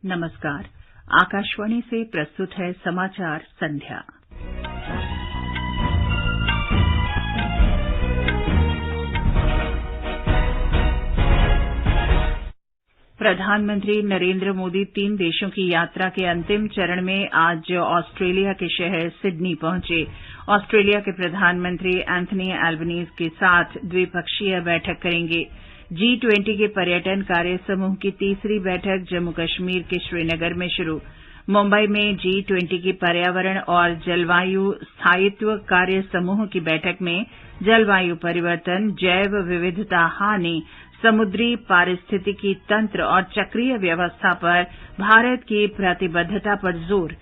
नमस्कार। आकाशवाणी से प्रस्तुत है समाचार संध्या। प्रधानमंत्री नरेंद्र मोदी 3 देशों की यात्रा के अंतिम चरण में आज ऑस्ट्रेलिया के शहर सिडनी पहुंचे। ऑस्ट्रेलिया के प्रधानमंत्री एंथनी एल्बनीज के साथ द्विपक्षीय बैठक करेंगे। G20 के पर्यटन कार्य समूह की तीसरी बैठक जम्मू कश्मीर के श्रीनगर में शुरू। मुंबई में G20 की पर्यावरण और जलवायु स्थायित्व कार्य समूह की बैठक में जलवायु परिवर्तन, जैव विविधता हानि, समुद्री पारिस्थितिकी तंत्र और चक्रीय व्यवस्था पर भारत की प्रतिबद्धता पर जोर।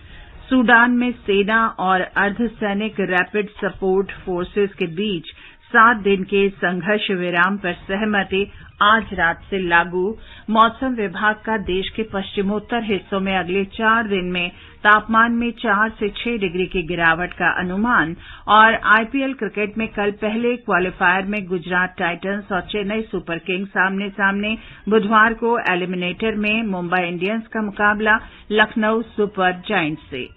सूडान में सेना और अर्धसैनिक रैपिड सपोर्ट फोर्सेस के बीच 7 दिन के संघर्ष विराम पर सहमति आज रात से लागू। मौसम विभाग का देश के पश्चिमोत्तर हिस्सों में अगले 4 दिन में तापमान में 4 से 6 डिग्री की गिरावट का अनुमान। और आईपीएल क्रिकेट में कल पहले क्वालीफायर में गुजरात टाइटंस और चेन्नई सुपर किंग्स आमने सामने। बुधवार को एलिमिनेटर में मुंबई इंडियंस का मुकाबला लखनऊ सुपर जायंट्स से।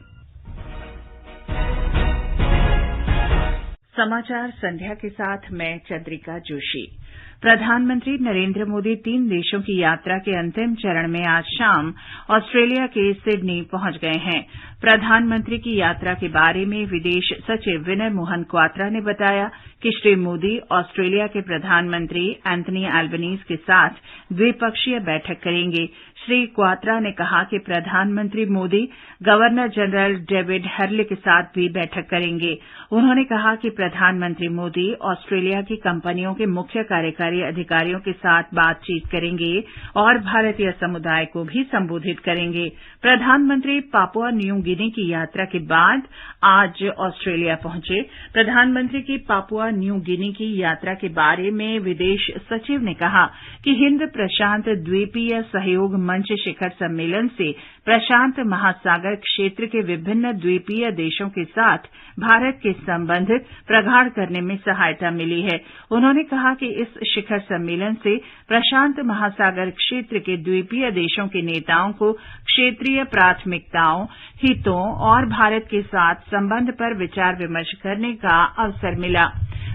समाचार संध्या के साथ मैं चंद्रिका जोशी। प्रधानमंत्री नरेंद्र मोदी 3 देशों की यात्रा के अंतिम चरण में आज शाम ऑस्ट्रेलिया के सिडनी पहुंच गए हैं। प्रधानमंत्री की यात्रा के बारे में विदेश सचिव विनय मोहन क्वात्रा ने बताया कि श्री मोदी ऑस्ट्रेलिया के प्रधानमंत्री एंथनी एल्बनीज के साथ द्विपक्षीय बैठक करेंगे। श्री क्वात्रा ने कहा कि प्रधानमंत्री Modi governor general David Hurley के साथ भी बैठक करेंगे। उन्होंने कहा कि प्रधानमंत्री मोदी ऑस्ट्रेलिया की कंपनियों के मुख्य कार्यकारी अधिकारियों के साथ बातचीत करेंगे और भारतीय समुदाय को भी संबोधित करेंगे। प्रधानमंत्री पापुआ न्यू गिनी की यात्रा के बाद आज ऑस्ट्रेलिया पहुंचे। प्रधानमंत्री की पापुआ न्यू गिनी की यात्रा के बारे में विदेश सचिव ने कहा कि हिंद प्रशांत द्वीपीय सहयोग मंच शिखर सम्मेलन से प्रशांत महासागर क्षेत्र के विभिन्न द्वीपीय देशों के साथ भारत के संबंध प्रगाढ़ करने में सहायता मिली है। उन्होंने कहा कि इस शिखर सम्मेलन से प्रशांत महासागर क्षेत्र के द्वीपीय देशों के नेताओं को क्षेत्रीय प्राथमिकताओं, हितों और भारत के साथ संबंध पर विचार विमर्श करने का अवसर मिला।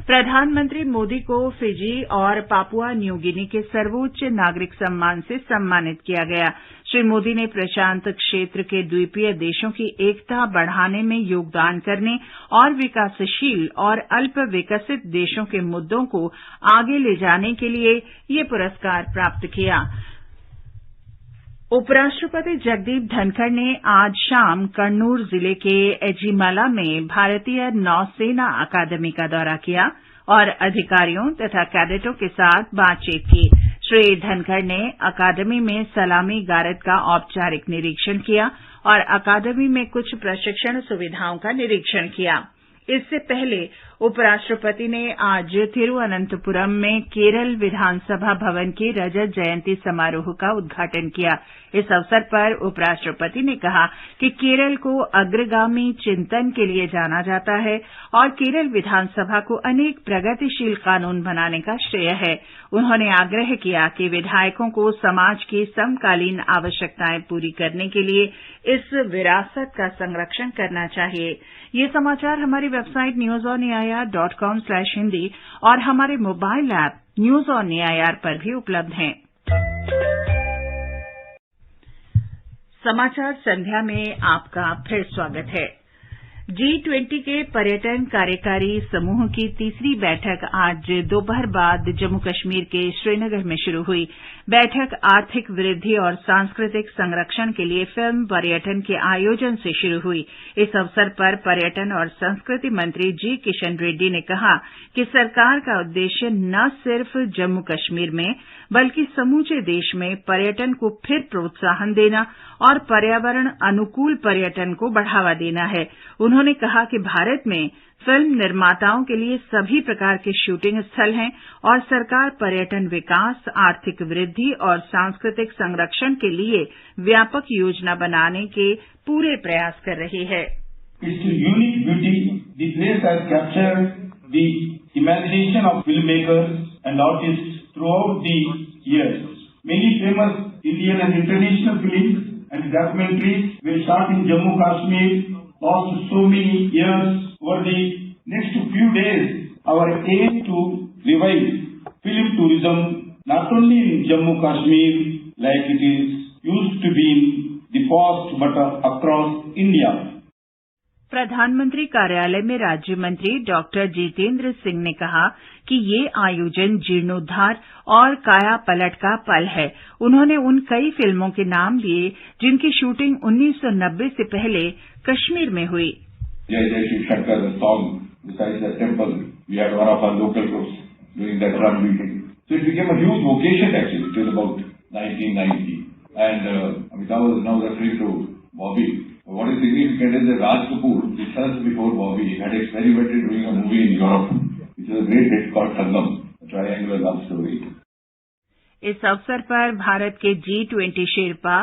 प्रधानमंत्री मोदी को फिजी और पापुआ न्यू गिनी के सर्वोच्च नागरिक सम्मान से सम्मानित किया गया। श्री मोदी ने प्रशांत क्षेत्र के द्वीपीय देशों की एकता बढ़ाने में योगदान करने और विकासशील और अल्प विकसित देशों के मुद्दों को आगे ले जाने के लिए ये पुरस्कार प्राप्त किया। उपराष्ट्रपति जगदीप धनखड़ ने आज शाम कन्नूर जिले के एझिमाला में भारतीय नौसेना अकादमी का दौरा किया और अधिकारियों तथा कैडेटों के साथ बातचीत की। श्री धनखड़ ने अकादमी में सलामी गारद का औपचारिक निरीक्षण किया और अकादमी में कुछ प्रशिक्षण सुविधाओं का निरीक्षण किया। इससे पहले उपराष्ट्रपति ने आज तिरुवनंतपुरम में केरल विधानसभा भवन के रजत जयंती समारोह का उद्घाटन किया। इस अवसर पर उपराष्ट्रपति ने कहा कि केरल को अग्रगामी चिंतन के लिए जाना जाता है और केरल विधानसभा को अनेक प्रगतिशील कानून बनाने का श्रेय है। उन्होंने आग्रह किया कि विधायकों को समाज की समकालीन आवश्यकताएं पूरी करने के लिए इस विरासत का संरक्षण करना चाहिए। ये समाचार हमारी वेबसाइट newsonair.com/hindi और हमारे mobile app news on AIR पर भी उपलब्ध हैं। समाचार संध्या में आपका फिर स्वागत है। G20 के पर्यटन कार्यकारी समूह की तीसरी बैठक आज दोपहर बाद जम्मू कश्मीर के श्रीनगर में शुरू हुई। बैठक आर्थिक वृद्धि और सांस्कृतिक संरक्षण के लिए फिल्म पर्यटन के आयोजन से शुरू हुई। इस अवसर पर पर्यटन और संस्कृति मंत्री जी किशन रेड्डी ने कहा कि सरकार का उद्देश्य न सिर्फ जम्मू कश्मीर में बल्कि समूचे देश में पर्यटन को फिर प्रोत्साहन देना और पर्यावरण अनुकूल पर्यटन को बढ़ावा देना है। उन्होंने कहा कि भारत में फिल्म निर्माताओं के लिए सभी प्रकार के शूटिंग स्थल हैं और सरकार पर्यटन विकास, आर्थिक वृद्धि और सांस्कृतिक संरक्षण के लिए व्यापक योजना बनाने के पूरे प्रयास कर रही है। Its unique beauty, the place has captured the imagination of filmmakers and artists throughout the years. Many famous Indian and international films and documentaries were shot in Jammu Kashmir lost so many years. Over the next few days, our aim to revive film tourism not only in Jammu Kashmir like it is used to be in the past but across India. प्रधानमंत्री कार्यालय में राज्य मंत्री doctor Jitendra Singh ने कहा कि ये आयोजन जीर्णोद्धार और काया पलट का पल है। उन्होंने उन कई फिल्मों के नाम लिए जिनकी शूटिंग 1990 से पहले कश्मीर में हुई। Jai Jai Shiv Shankar song beside the temple, we had one of our local groups doing that drum beating. So it became a huge vocation actually till about 1990. And Amitabh is now referring to Bobby. What is significant is that Raj Kapoor, just before Bobby, had experimented doing a movie in Europe, which is a great hit called Sangam, a triangular love story. इस अवसर पर भारत के G20 Sherpa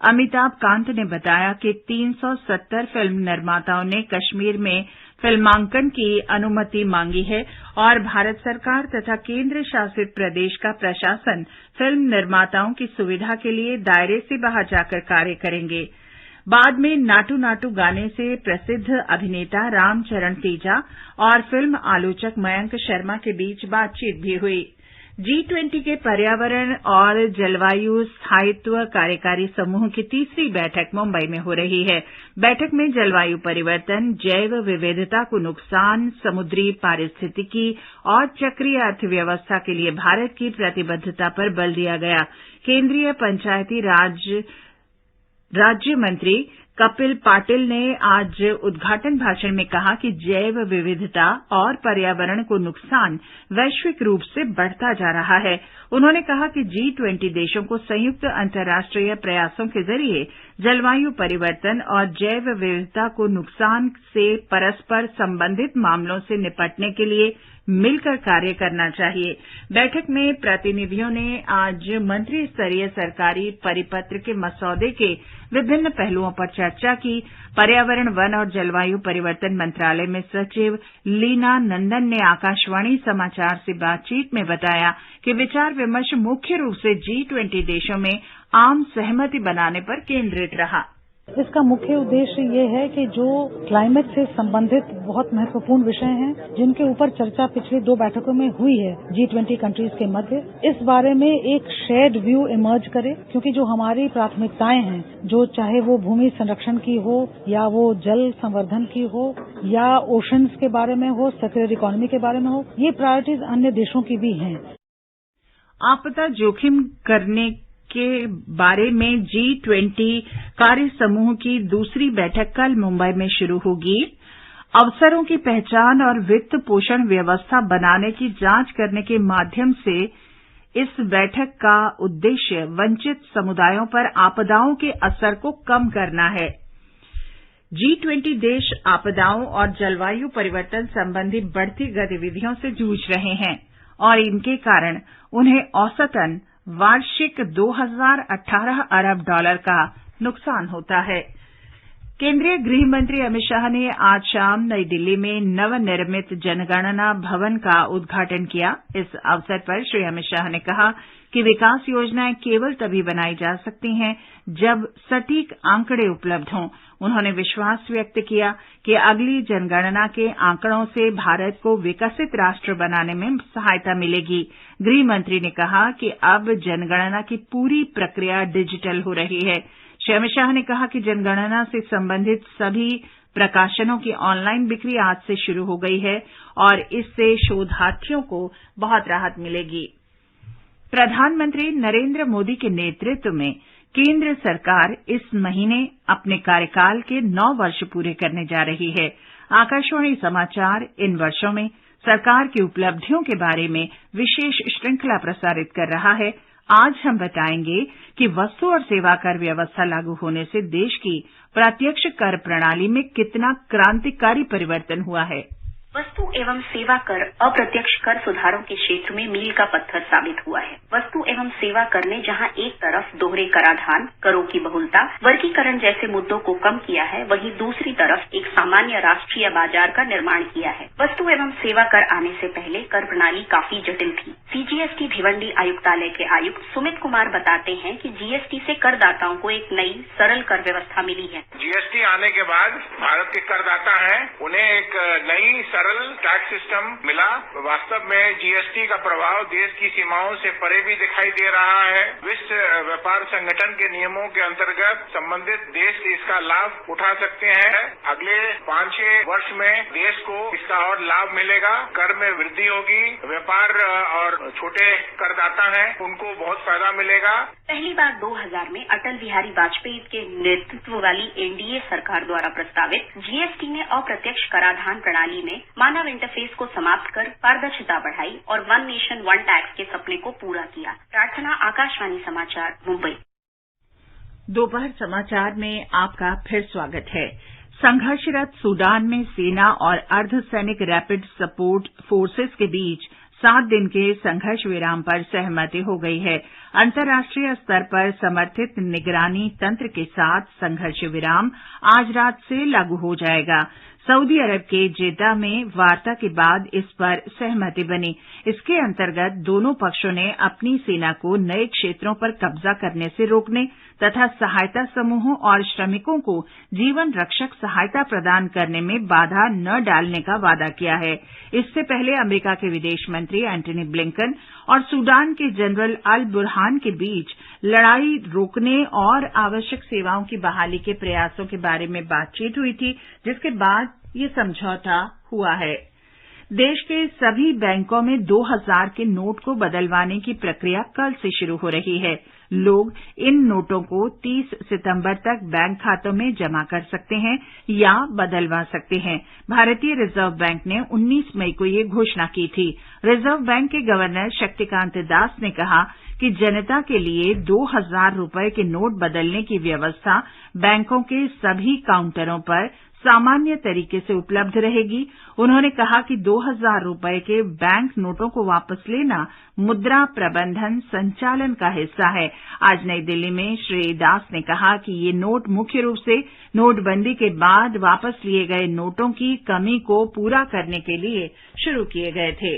Amitabh Kant ने बताया कि 370 film निर्माताओं ने कश्मीर में फिल्मांकन की अनुमति मांगी है और भारत सरकार तथा केंद्र शासित प्रदेश का प्रशासन फिल्म निर्माताओं की सुविधा के लिए दायरे से बाहर जाकर कार्य करेंगे। बाद में नाटू नाटू गाने से प्रसिद्ध अभिनेता रामचरण तेजा और फिल्म आलोचक मयंक शर्मा के बीच बातचीत भी हुई। G20 के पर्यावरण और जलवायु स्थायित्व कार्यकारी समूह की तीसरी बैठक मुंबई में हो रही है। बैठक में जलवायु परिवर्तन, जैव विविधता को नुकसान, समुद्री पारिस्थितिकी और चक्रीय अर्थव्यवस्था के लिए भारत की प्रतिबद्धता पर बल दिया गया। केंद्रीय पंचायती राज राज्य मंत्री कपिल पाटिल ने आज उद्घाटन भाषण में कहा कि जैव विविधता और पर्यावरण को नुकसान वैश्विक रूप से बढ़ता जा रहा है। उन्होंने कहा कि G20 देशों को संयुक्त अंतर्राष्ट्रीय प्रयासों के जरिए जलवायु परिवर्तन और जैव विविधता को नुकसान से परस्पर संबंधित मामलों से निपटने के लिए मिलकर कार्य करना चाहिए। बैठक में प्रतिनिधियों ने आज मंत्री स्तरीय सरकारी परिपत्र के मसौदे के विभिन्न पहलुओं पर चर्चा की। पर्यावरण, वन और जलवायु परिवर्तन मंत्रालय में सचिव लीना नंदन ने आकाशवाणी समाचार से बातचीत में बताया कि विचार विमर्श मुख्य रूप से G20 देशों में आम सहमति बनाने पर केंद्रित रहा। इसका मुख्य उद्देश्य ये है कि जो क्लाइमेट से संबंधित बहुत महत्वपूर्ण विषय हैं, जिनके ऊपर चर्चा पिछली 2 बैठकों में हुई है G20 कंट्रीज के मध्य, इस बारे में एक शेयर्ड व्यू इमर्ज करे, क्योंकि जो हमारी प्राथमिकताएं हैं, जो चाहे वो भूमि संरक्षण की हो या वो जल संवर्धन की हो या ओशंस के बारे में हो, सर्कुलर इकोनॉमी के बारे में हो, ये प्रायोरिटीज अन्य देशों की भी हैं। आपदा जोखिम करने के बारे में G20 कार्य समूह की दूसरी बैठक कल मुंबई में शुरू होगी। अवसरों की पहचान और वित्त पोषण व्यवस्था बनाने की जांच करने के माध्यम से इस बैठक का उद्देश्य वंचित समुदायों पर आपदाओं के असर को कम करना है। G20 देश आपदाओं और जलवायु परिवर्तन संबंधी बढ़ती गतिविधियों से जूझ रहे हैं और इनके कारण उन्हें औसतन वार्षिक 2018 अरब डॉलर का नुकसान होता है। केंद्रीय गृह मंत्री अमित शाह ने आज शाम नई दिल्ली में नवनिर्मित जनगणना भवन का उद्घाटन किया। इस अवसर पर श्री अमित शाह ने कहा कि विकास योजनाएं केवल तभी बनाई जा सकती हैं जब सटीक आंकड़े उपलब्ध हों। उन्होंने विश्वास व्यक्त किया कि अगली जनगणना के आंकड़ों से भारत को विकसित राष्ट्र बनाने में सहायता मिलेगी। गृह मंत्री ने कहा कि अब जनगणना की पूरी प्रक्रिया डिजिटल हो रही है। श्री अमित शाह ने कहा कि जनगणना से संबंधित सभी प्रकाशनों की ऑनलाइन बिक्री आज से शुरू हो गई है और इससे शोधार्थियों को बहुत राहत मिलेगी। प्रधानमंत्री नरेंद्र मोदी के नेतृत्व में केंद्र सरकार इस महीने अपने कार्यकाल के 9 वर्ष पूरे करने जा रही है। आकाशवाणी समाचार इन वर्षों में सरकार की उपलब्धियों के बारे में विशेष श्रृंखला प्रसारित कर रहा है। आज हम बताएंगे कि वस्तु और सेवा कर व्यवस्था लागू होने से देश की प्रत्यक्ष कर प्रणाली में कितना क्रांतिकारी परिवर्तन हुआ है। वस्तु एवं सेवा कर अप्रत्यक्ष कर सुधारों के क्षेत्र में मील का पत्थर साबित हुआ है। वस्तु एवं सेवा कर ने जहां एक तरफ दोहरे कराधान, करों की बहुलता, वर्गीकरण जैसे मुद्दों को कम किया है, वहीं दूसरी तरफ एक सामान्य राष्ट्रीय बाजार का निर्माण किया है। वस्तु एवं सेवा कर आने से पहले कर प्रणाली काफी जटिल थी। सीजीएसटी भिवंडी आयुक्तालय के आयुक्त सुमित कुमार बताते हैं कि जीएसटी से करदाताओं को एक नई सरल कर व्यवस्था मिली है। जीएसटी आने के बाद भारत के करदाता हैं, उन्हें एक नई सरल टैक्स सिस्टम मिला। वास्तव में जीएसटी का प्रभाव देश की सीमाओं से परे भी दिखाई दे रहा है। विश्व व्यापार संगठन के नियमों के अंतर्गत संबंधित देश इसका लाभ उठा सकते हैं। अगले 5-6 वर्ष में देश को इसका और लाभ मिलेगा। कर में वृद्धि होगी। व्यापार और छोटे करदाता हैं, उनको बहुत फायदा मिलेगा। पहली बार 2000 में अटल बिहारी वाजपेयी के नेतृत्व वाली एनडीए सरकार द्वारा प्रस्तावित जीएसटी ने अप्रत्यक्ष कराधान प्रणाली में मानव इंटरफेस को समाप्त कर पारदर्शिता बढ़ाई और वन नेशन वन टैक्स के सपने को पूरा किया। प्रार्थना, आकाशवाणी समाचार, मुंबई। दोपहर समाचार में आपका फिर स्वागत है। संघर्षरत सूडान में सेना और अर्धसैनिक रैपिड सपोर्ट फोर्सेस के बीच 7 दिन के संघर्ष विराम पर सहमति हो गई है। अंतर्राष्ट्रीय स्तर पर समर्थित निगरानी तंत्र के साथ संघर्ष विराम आज रात से लागू हो जाएगा। सऊदी अरब के जेद्दा में वार्ता के बाद इस पर सहमति बनी। इसके अंतर्गत दोनों पक्षों ने अपनी सेना को नए क्षेत्रों पर कब्जा करने से रोकने तथा सहायता समूहों और श्रमिकों को जीवन रक्षक सहायता प्रदान करने में बाधा न डालने का वादा किया है। इससे पहले अमेरिका के विदेश मंत्री एंटनी ब्लिंकन और सूडान के जनरल अल बुरहान के बीच लड़ाई रोकने और आवश्यक सेवाओं की बहाली के प्रयासों के बारे में बातचीत हुई थी, जिसके बाद ये समझौता हुआ है। देश के सभी बैंकों में 2000 के नोट को बदलवाने की प्रक्रिया कल से शुरू हो रही है। लोग इन नोटों को 30 सितंबर तक बैंक खातों में जमा कर सकते हैं या बदलवा सकते हैं। भारतीय रिजर्व बैंक ने 19 मई को ये घोषणा की थी। रिजर्व बैंक के गवर्नर शक्तिकांत दास ने कहा कि जनता के लिए 2000 रुपए के नोट बदलने की व्यवस्था बैंकों के सभी काउंटरों पर सामान्य तरीके से उपलब्ध रहेगी। उन्होंने कहा कि 2000 रुपए के बैंक नोटों को वापस लेना मुद्रा प्रबंधन संचालन का हिस्सा है। आज नई दिल्ली में श्री दास ने कहा कि ये नोट मुख्य रूप से नोटबंदी के बाद वापस लिए गए नोटों की कमी को पूरा करने के लिए शुरू किए गए थे।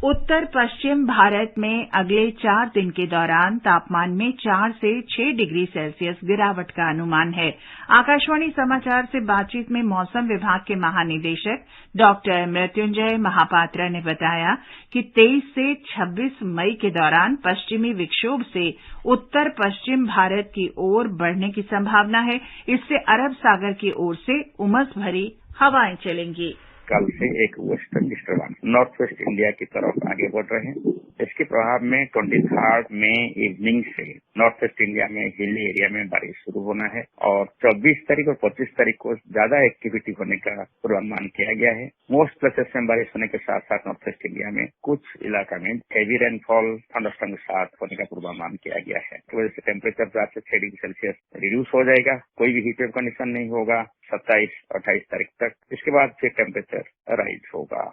उत्तर पश्चिम भारत में अगले 4 दिन के दौरान तापमान में 4 से 6 डिग्री सेल्सियस गिरावट का अनुमान है। आकाशवाणी समाचार से बातचीत में मौसम विभाग के महानिदेशक डॉक्टर मृत्युंजय महापात्रा ने बताया कि 23 से 26 मई के दौरान पश्चिमी विक्षोभ से उत्तर पश्चिम भारत की ओर बढ़ने की संभावना है। इससे अरब सागर की ओर से उमस भरी हवाएं चलेंगी। कल से एक western disturbance north west India की तरफ आगे बढ़ रहे हैं। इसके प्रभाव में 23 मई इवनिंग से नॉर्थ वेस्ट इंडिया में हिली एरिया में बारिश शुरू होना है और 24 तारीख और 25 तारीख को ज्यादा एक्टिविटी होने का पूर्वानुमान किया गया है। मोस्ट प्लेसेस में बारिश होने के साथ साथ नॉर्थ वेस्ट इंडिया में कुछ इलाका में हेवी रेनफॉल थंडरस्टॉर्म के साथ होने का पूर्वानुमान किया गया है। तो वजह से टेम्परेचर 4 से 6 डिग्री सेल्सियस रिड्यूस हो जाएगा। कोई भी हीट वेव कंडीशन नहीं होगा 27-28 तारीख तक। इसके बाद फिर टेम्परेचर राइज होगा।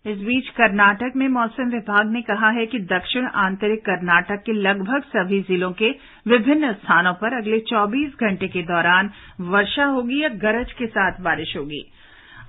इस बीच कर्नाटक में मौसम विभाग ने कहा है कि दक्षिण आंतरिक कर्नाटक के लगभग सभी जिलों के विभिन्न स्थानों पर अगले 24 घंटे के दौरान वर्षा होगी या गरज के साथ बारिश होगी।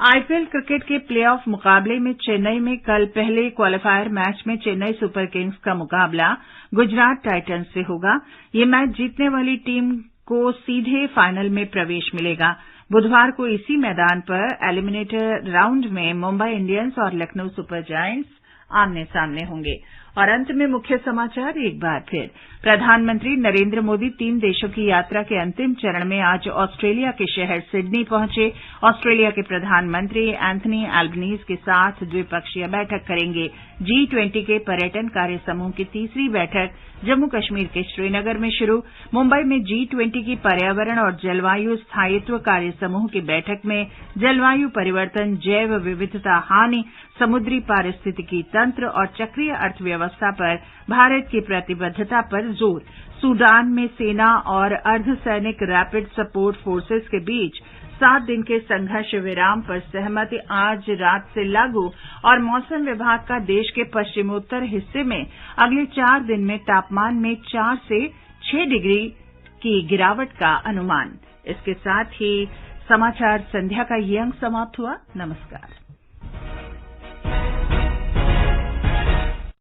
आईपीएल क्रिकेट के प्लेऑफ मुकाबले में चेन्नई में कल पहले क्वालिफायर मैच में चेन्नई सुपर किंग्स का मुकाबला गुजरात टाइटंस से होगा। ये मैच जीतने वाली टीम को सीधे फाइनल में प्रवेश मिलेगा। बुधवार को इसी मैदान पर एलिमिनेटर राउंड में मुंबई इंडियंस और लखनऊ सुपर जायंट्स आमने सामने होंगे। और अंत में मुख्य समाचार एक बार फिर। प्रधानमंत्री नरेंद्र मोदी 3 देशों की यात्रा के अंतिम चरण में आज ऑस्ट्रेलिया के शहर सिडनी पहुंचे। ऑस्ट्रेलिया के प्रधानमंत्री एंथनी एल्बनीज के साथ द्विपक्षीय बैठक करेंगे। G20 के पर्यटन कार्य समूह की तीसरी बैठक जम्मू कश्मीर के श्रीनगर में शुरू। मुंबई में G20 की पर्यावरण और जलवायु स्थायित्व कार्य समूह की बैठक में जलवायु परिवर्तन, जैव विविधता हानि, समुद्री पारिस्थितिकी तंत्र और चक्रीय अर्थव्यवस्था पर भारत की प्रतिबद्धता पर जोर। सूडान में सेना और अर्धसैनिक रैपिड सपोर्ट फोर्सेस के बीच 7 दिन के संघर्ष विराम पर सहमति आज रात से लागू और मौसम विभाग का देश के पश्चिमोत्तर हिस्से में अगले 4 दिन में तापमान में 4 से 6 डिग्री की गिरावट का अनुमान। इसके साथ ही समाचार संध्या का ये अंक समाप्त हुआ। नमस्कार।